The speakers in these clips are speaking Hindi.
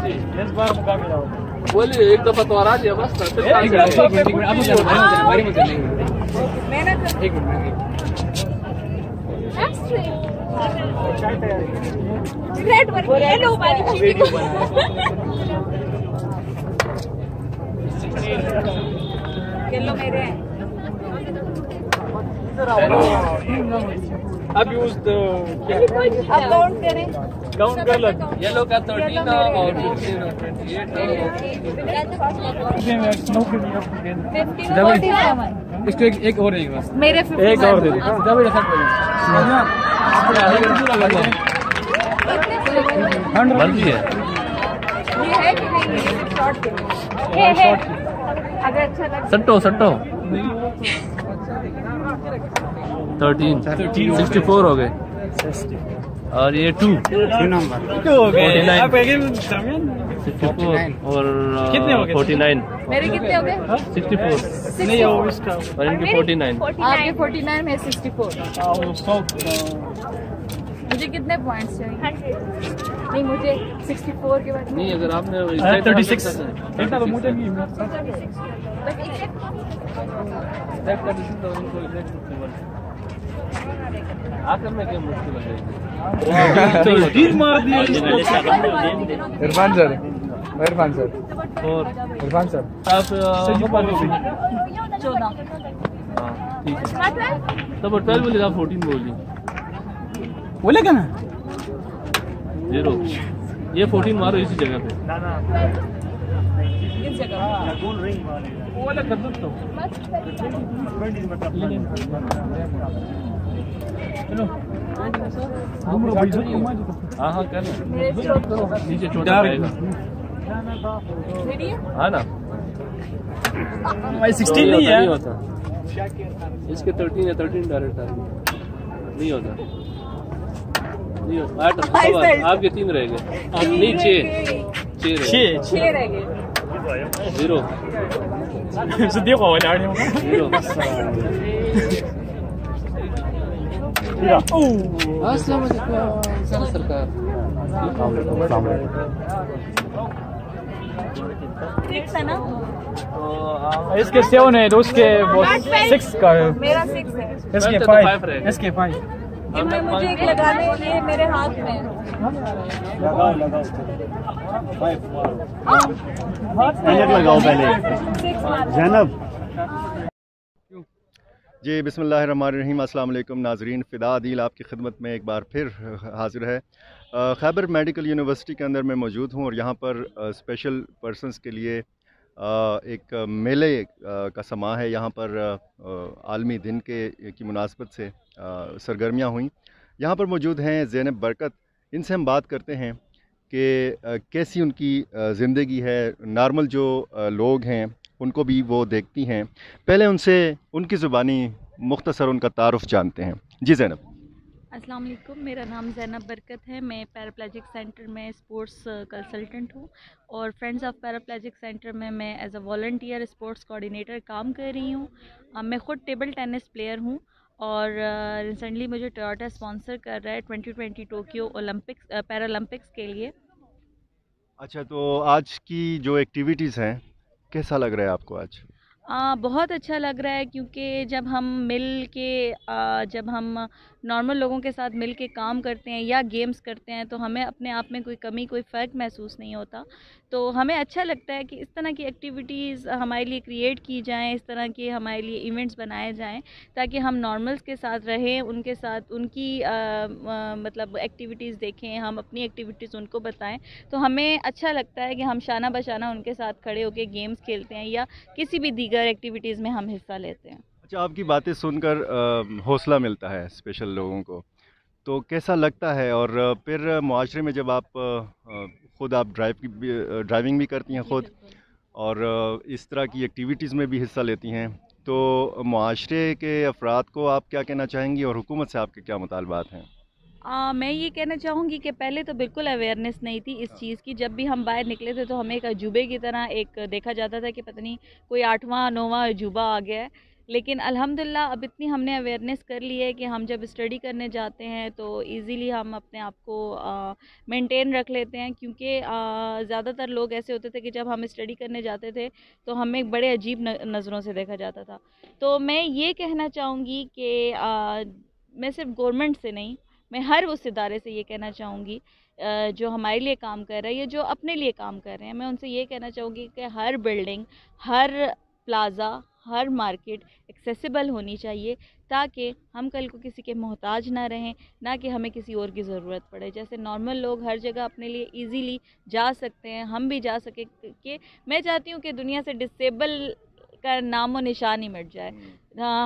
इस बार मुकाबला होगा। बोलिए एक दफा तो आ दिया बस। किलो मेरे हैं। अब यूज अब काउंट करें। काउंट कर लो। येलो का 13 और 15 और 28। इसको एक और नहीं बस। मेरे एक और दे दे। मर्जी है। ये है कि नहीं? शॉर्ट है। अगर अच्छा लगे सट्टो 13 64 हो गए और ये 2 नंबर 2 हो गए। 64 और कितने हो गए? 49। मेरे कितने हो गए? 64 नहीं वो इसका और इनके 49। आपके 49 में 64। मुझे कितने पॉइंट्स चाहिए? नहीं मुझे 64 के बाद नहीं अगर आपने 36 इतना तो मुझे नहीं। आखिर में क्या मुश्किल हो जाएगी? तीन मार दिए इरफान सर और इरफान सर आप 14। हाँ ठीक है। तब 12 बोले आप 14 बोलिए। बोले क्या ना 0 ये 14 मारो इसी जगह पे। किस जगह? वो वाला कर दो तो चलो हाँ हाँ कर मेरे नीचे छोटा रहेगा। रेडी है? हाँ ना भाई 16 नहीं है। होता इसके 13 है। 13 डायरेक्ट नहीं होता। नहीं होता 8 आपके 3 रह गए। नहीं 6 रह गए। 0 देखो वाले 0 अस्सलाम वालेकुम सरकार। सिक्स है ना? इसके 7 है तो उसके वो 6 का है। मेरा 6 है। इसके तो 5 5 रहेगा। इसके 5 इनमें मुझे एक लगाने ये मेरे हाथ में है। लगाओ पहले जैनब। जी बिस्मिल्लाहिर्रहमानिर्रहीम। अस्सलाम वालेकुम नाजरीन, फ़िदा आदिल आपकी खिदमत में एक बार फिर हाज़िर है। खैबर मेडिकल यूनिवर्सिटी के अंदर मैं मौजूद हूँ और यहाँ पर स्पेशल पर्सनस के लिए एक मेले का समा है। यहाँ पर आलमी दिन की मुनासबत से सरगर्मियाँ हुई। यहाँ पर मौजूद हैं ज़ैनब बरकत। इनसे हम बात करते हैं कि कैसी उनकी ज़िंदगी है। नॉर्मल जो लोग हैं उनको भी वो देखती हैं। पहले उनसे उनकी ज़ुबानी मुख्तसर उनका तारुफ जानते हैं। जी ज़ैनब। अस्सलाम वालेकुम, मेरा नाम ज़ैनब बरकत है। मैं पैराप्लेजिक सेंटर में स्पोर्ट्स कंसल्टेंट हूँ और फ्रेंड्स ऑफ पैराप्लेजिक सेंटर में मैं as a volunteer sports coordinator काम कर रही हूँ। मैं ख़ुद टेबल टेनिस प्लेयर हूँ और रिसेंटली मुझे टोयोटा स्पॉन्सर कर रहा है 2020 टोक्यो ओलंपिक्स पैरालंपिक्स के लिए। अच्छा, तो आज की जो एक्टिविटीज़ हैं कैसा लग रहा है आपको आज? बहुत अच्छा लग रहा है क्योंकि जब हम जब हम नॉर्मल लोगों के साथ मिल के काम करते हैं या गेम्स करते हैं तो हमें अपने आप में कोई कमी कोई फ़र्क महसूस नहीं होता। तो हमें अच्छा लगता है कि इस तरह की एक्टिविटीज़ हमारे लिए क्रिएट की जाएं, इस तरह के हमारे लिए इवेंट्स बनाए जाएं ताकि हम नॉर्मल्स के साथ रहें, उनके साथ उनकी मतलब एक्टिविटीज़ देखें, हम अपनी एक्टिविटीज़ उनको बताएं। तो हमें अच्छा लगता है कि हम शाना बशाना उनके साथ खड़े होकर गेम्स खेलते हैं या किसी भी दीगर एक्टिविटीज़ में हम हिस्सा लेते हैं। अच्छा, आपकी बातें सुनकर हौसला मिलता है स्पेशल लोगों को, तो कैसा लगता है? और फिर मुआशरे में जब आप ख़ुद आप ड्राइविंग भी करती हैं ख़ुद और इस तरह की एक्टिविटीज़ में भी हिस्सा लेती हैं, तो मुआशरे के अफराद को आप क्या कहना चाहेंगी और हुकूमत से आपके क्या मुतालबात हैं? मैं ये कहना चाहूँगी कि पहले तो बिल्कुल अवेयरनेस नहीं थी इस चीज़ की। जब भी हम बाहर निकले थे तो हमें एक अजूबे की तरह एक देखा जाता था कि पता नहीं कोई 8वां 9वां अजूबा आ गया है। लेकिन अल्हम्दुलिल्लाह अब इतनी हमने अवेयरनेस कर ली है कि हम जब स्टडी करने जाते हैं तो इजीली हम अपने आप को मेंटेन रख लेते हैं, क्योंकि ज़्यादातर लोग ऐसे होते थे कि जब हम स्टडी करने जाते थे तो हमें बड़े अजीब नज़रों से देखा जाता था। तो मैं ये कहना चाहूँगी कि मैं सिर्फ गवर्नमेंट से नहीं, मैं हर उस इदारे से ये कहना चाहूँगी जो हमारे लिए काम कर रहा है या जो अपने लिए काम कर रहे हैं, मैं उनसे ये कहना चाहूँगी कि हर बिल्डिंग, हर प्लाज़ा, हर मार्केट एक्सेसिबल होनी चाहिए, ताकि हम कल को किसी के मोहताज ना रहें, ना कि हमें किसी और की ज़रूरत पड़े। जैसे नॉर्मल लोग हर जगह अपने लिए इजीली जा सकते हैं, हम भी जा सके। कि मैं चाहती हूँ कि दुनिया से डिसेबल का नामो निशान ही मिट जाए।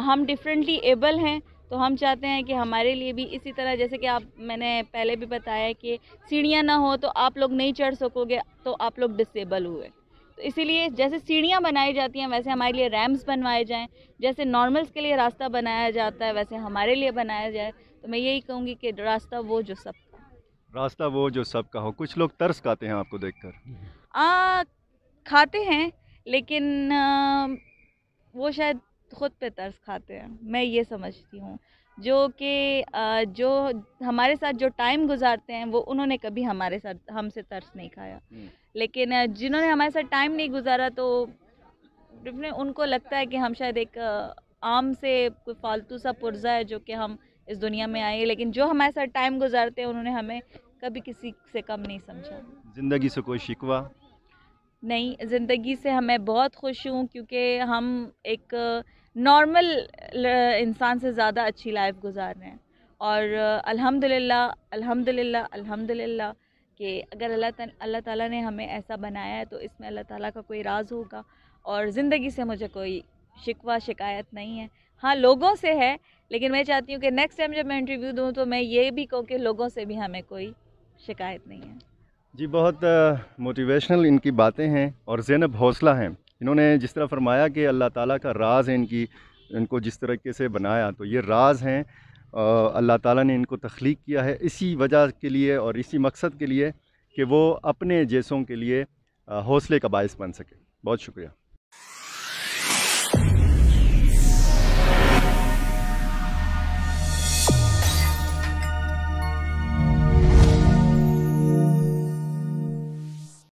हम डिफरेंटली एबल हैं, तो हम चाहते हैं कि हमारे लिए भी इसी तरह, जैसे कि मैंने पहले भी बताया कि सीढ़ियाँ ना हो तो आप लोग नहीं चढ़ सकोगे, तो आप लोग डिसेबल हुए। तो इसीलिए जैसे सीढ़ियाँ बनाई जाती हैं वैसे हमारे लिए रैम्प्स बनवाए जाएं, जैसे नॉर्मल्स के लिए रास्ता बनाया जाता है वैसे हमारे लिए बनाया जाए। तो मैं यही कहूँगी कि रास्ता वो जो सबका हो। कुछ लोग तरस खाते हैं आपको देखकर? खाते हैं, लेकिन वो शायद खुद पे तरस खाते हैं, मैं ये समझती हूँ। जो हमारे साथ जो टाइम गुजारते हैं वो उन्होंने कभी हमसे तरस नहीं खाया, लेकिन जिन्होंने हमारे साथ टाइम नहीं गुजारा तो उनको लगता है कि हम शायद एक आम से कोई फालतू सा पुर्जा है जो कि हम इस दुनिया में आए। लेकिन जो हमारे साथ टाइम गुजारते हैं उन्होंने हमें कभी किसी से कम नहीं समझा। ज़िंदगी से कोई शिकवा नहीं, ज़िंदगी से हमें बहुत खुश हूँ, क्योंकि हम एक नॉर्मल इंसान से ज़्यादा अच्छी लाइफ गुजार रहे हैं। और अल्हम्दुलिल्लाह कि अगर अल्लाह ताला ने हमें ऐसा बनाया है तो इसमें अल्लाह ताला का कोई राज होगा। और ज़िंदगी से मुझे कोई शिकवा शिकायत नहीं है। हाँ, लोगों से है, लेकिन मैं चाहती हूँ कि नेक्स्ट टाइम जब मैं इंटरव्यू दूँ तो मैं ये भी कहूँ कि लोगों से भी हमें कोई शिकायत नहीं है। जी, बहुत मोटिवेशनल इनकी बातें हैं और ज़ैनब हौसला हैं। इन्होंने जिस तरह फरमाया कि अल्लाह ताला का राज़ है इनको जिस तरीके से बनाया, तो ये राज़ हैं। अल्लाह ताला ने इनको तख्लीक किया है इसी वजह के लिए और इसी मकसद के लिए कि वो अपने जैसों के लिए हौसले का बायस बन सके। बहुत शुक्रिया।